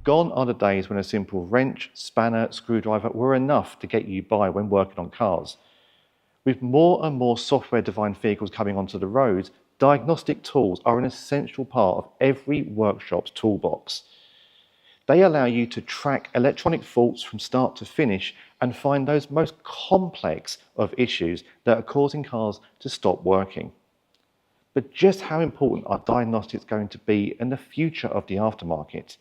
Gone are the days when a simple wrench, spanner, screwdriver were enough to get you by when working on cars. With more and more software-defined vehicles coming onto the roads, diagnostic tools are an essential part of every workshop's toolbox. They allow you to track electronic faults from start to finish and find those most complex of issues that are causing cars to stop working. But just how important are diagnostics going to be in the future of the aftermarket?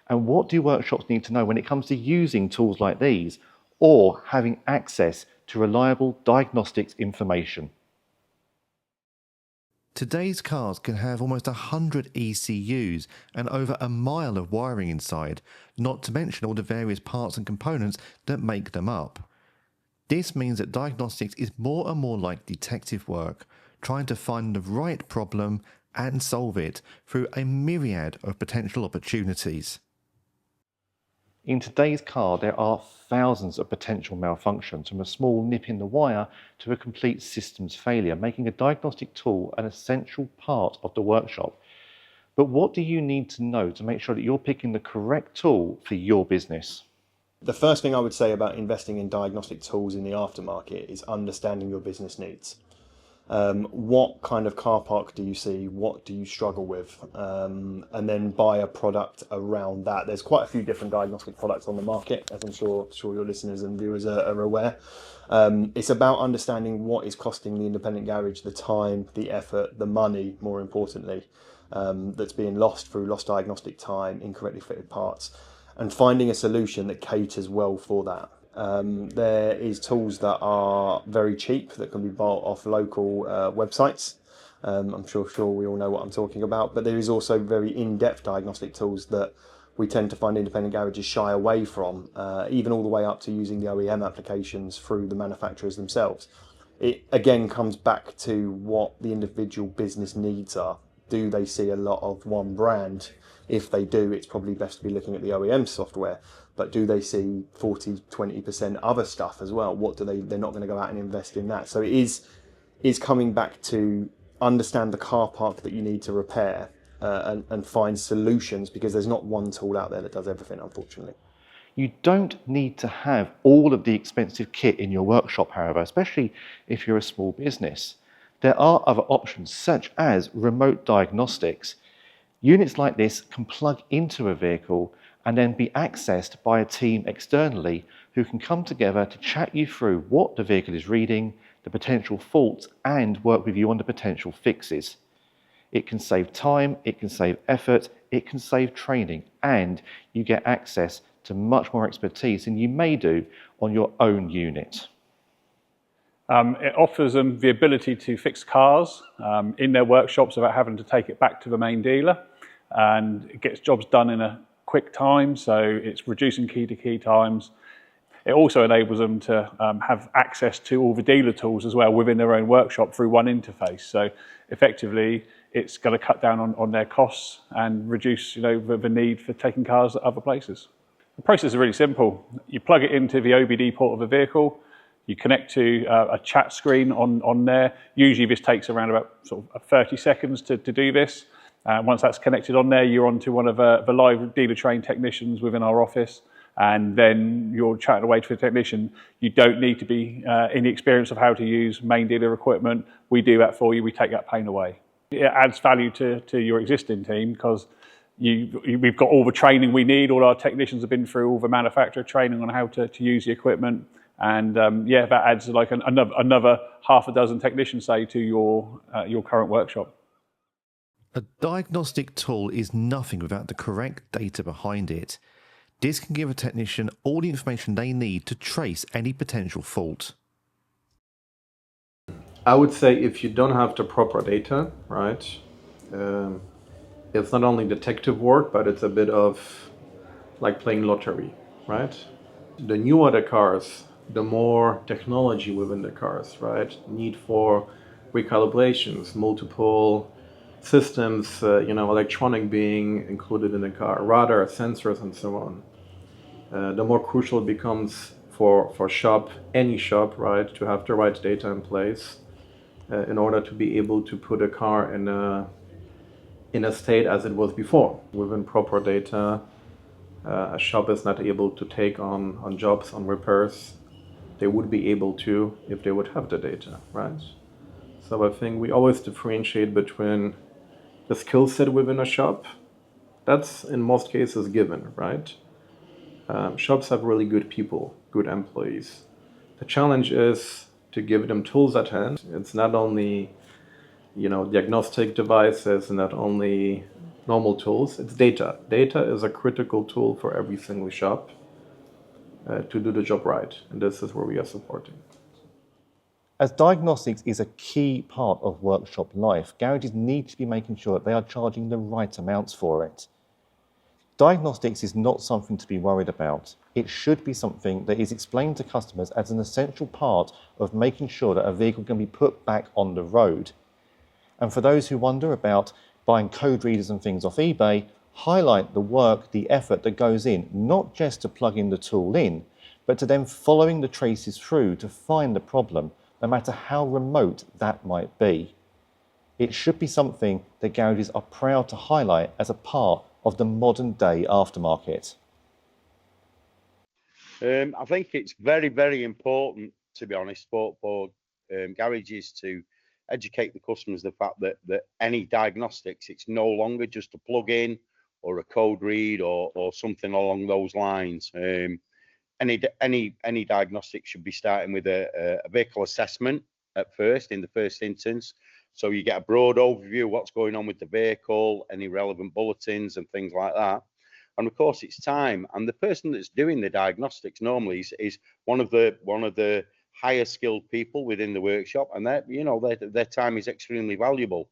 And what do workshops need to know when it comes to using tools like these or having access to reliable diagnostics information? Today's cars can have almost 100 ECUs and over a mile of wiring inside, not to mention all the various parts and components that make them up. This means that diagnostics is more and more like detective work, trying to find the right problem and solve it through a myriad of potential opportunities. In today's car, there are thousands of potential malfunctions, from a small nip in the wire to a complete systems failure, making a diagnostic tool an essential part of the workshop. But what do you need to know to make sure that you're picking the correct tool for your business? The first thing I would say about investing in diagnostic tools in the aftermarket is understanding your business needs. What kind of car park do you see? What do you struggle with? And then buy a product around that. There's quite a few different diagnostic products on the market, as I'm sure your listeners and viewers are aware. It's about understanding what is costing the independent garage, the time, the effort, the money, more importantly, that's being lost through lost diagnostic time, incorrectly fitted parts, and finding a solution that caters well for that. There is tools that are very cheap that can be bought off local websites. I'm sure we all know what I'm talking about, but there is also very in-depth diagnostic tools that we tend to find independent garages shy away from, even all the way up to using the OEM applications through the manufacturers themselves. It again comes back to what the individual business needs are. Do they see a lot of one brand? If they do, it's probably best to be looking at the OEM software. But do they see 40-20% other stuff as well? What do they're not going to go out and invest in that. So it is coming back to understand the car park that you need to repair and find solutions, because there's not one tool out there that does everything, unfortunately. You don't need to have all of the expensive kit in your workshop, however, especially if you're a small business. There are other options, such as remote diagnostics. Units like this can plug into a vehicle and then be accessed by a team externally who can come together to chat you through what the vehicle is reading, the potential faults, and work with you on the potential fixes. It can save time, it can save effort, it can save training, and you get access to much more expertise than you may do on your own unit. It offers them the ability to fix cars in their workshops without having to take it back to the main dealer, and it gets jobs done in a quick time, so it's reducing key-to-key times. It also enables them to have access to all the dealer tools as well within their own workshop through one interface. So effectively, it's going to cut down on their costs and reduce the need for taking cars at other places. The process is really simple. You plug it into the OBD port of a vehicle, you connect to a chat screen on there. Usually this takes around about sort of 30 seconds to do this. Once that's connected on there, you're onto one of the live dealer trained technicians within our office, and then you're chatting away to the technician. You don't need to be in the experience of how to use main dealer equipment. We do that for you. We take that pain away. It adds value to your existing team, because we've got all the training we need. All our technicians have been through all the manufacturer training on how to use the equipment. And that adds like another half a dozen technicians, say, to your current workshop. A diagnostic tool is nothing without the correct data behind it. This can give a technician all the information they need to trace any potential fault. I would say if you don't have the proper data, right, it's not only detective work, but it's a bit of like playing lottery, right? The newer the cars, the more technology within the cars, right? Need for recalibrations, multiple systems, electronic being included in the car, radar, sensors, and so on. The more crucial it becomes for any shop, right, to have the right data in place in order to be able to put a car in a state as it was before. Within proper data, a shop is not able to take on jobs, on repairs. They would be able to if they would have the data, right? So I think we always differentiate between the skill set within a shop. That's in most cases given, right? Shops have really good people, good employees. The challenge is to give them tools at hand. It's not only, diagnostic devices, not only normal tools, it's data. Data is a critical tool for every single shop to do the job right, and this is where we are supporting. As diagnostics is a key part of workshop life, garages need to be making sure that they are charging the right amounts for it. Diagnostics is not something to be worried about. It should be something that is explained to customers as an essential part of making sure that a vehicle can be put back on the road. And for those who wonder about buying code readers and things off eBay, highlight the work, the effort that goes in, not just to plug in the tool in, but to then following the traces through to find the problem, no matter how remote that might be. It should be something that garages are proud to highlight as a part of the modern day aftermarket. I think it's very, very important, to be honest, for garages to educate the customers the fact that any diagnostics, it's no longer just a plug-in or a code read or something along those lines. Any diagnostic should be starting with a vehicle assessment at first, in the first instance. So you get a broad overview of what's going on with the vehicle, any relevant bulletins and things like that. And of course, it's time. And the person that's doing the diagnostics normally is one of the higher skilled people within the workshop, and their time is extremely valuable.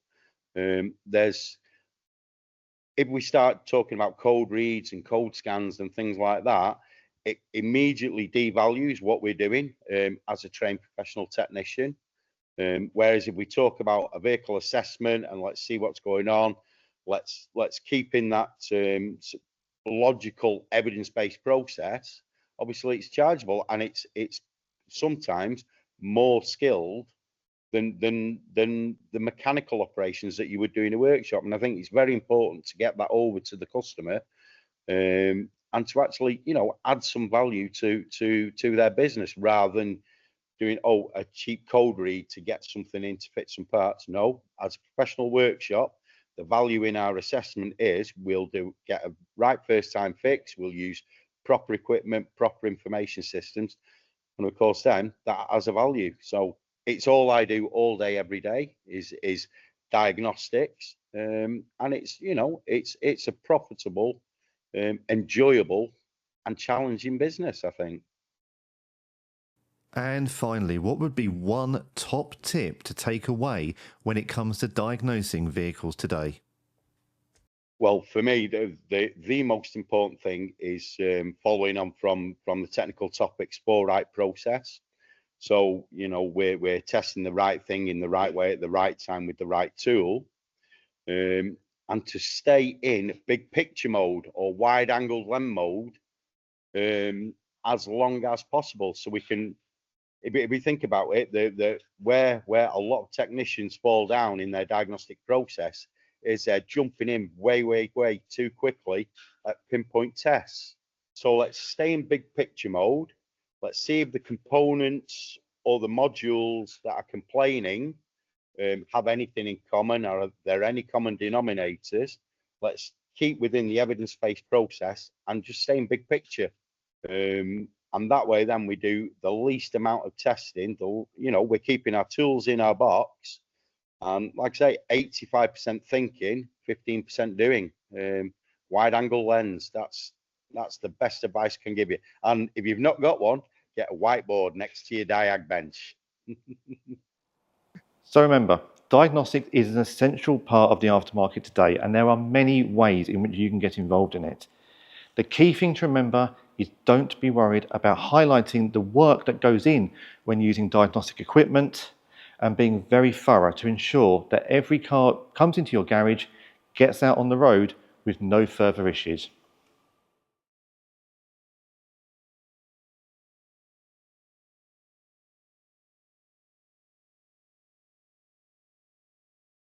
If we start talking about code reads and code scans and things like that, it immediately devalues what we're doing as a trained professional technician. Whereas if we talk about a vehicle assessment and let's see what's going on, let's keep in that logical evidence-based process, obviously it's chargeable, and it's sometimes more skilled than the mechanical operations that you would do in a workshop. And I think it's very important to get that over to the customer and to actually add some value to their business, rather than doing a cheap code read to get something in to fit some parts. No, as a professional workshop, the value in our assessment is we'll get a right first time fix, we'll use proper equipment, proper information systems, and of course then that has a value. So it's all I do all day every day is diagnostics, and it's a profitable, enjoyable and challenging business, I think. And finally, what would be one top tip to take away when it comes to diagnosing vehicles today? Well, for me, the most important thing is following on from the technical topics, for right process. So we're testing the right thing in the right way at the right time with the right tool, and to stay in big picture mode or wide angle lens mode as long as possible, so we can. If we think about it, where a lot of technicians fall down in their diagnostic process is they're jumping in way too quickly at pinpoint tests. So let's stay in big picture mode. Let's see if the components or the modules that are complaining have anything in common, or are there any common denominators. Let's keep within the evidence-based process and just stay in big picture. And that way then we do the least amount of testing. We're keeping our tools in our box, and like I say, 85% thinking, 15% doing. Wide angle lens, that's the best advice I can give you. And if you've not got one, get a whiteboard next to your diag bench. So remember, diagnostics is an essential part of the aftermarket today, and there are many ways in which you can get involved in it. The key thing to remember is don't be worried about highlighting the work that goes in when using diagnostic equipment, and being very thorough to ensure that every car comes into your garage, gets out on the road with no further issues.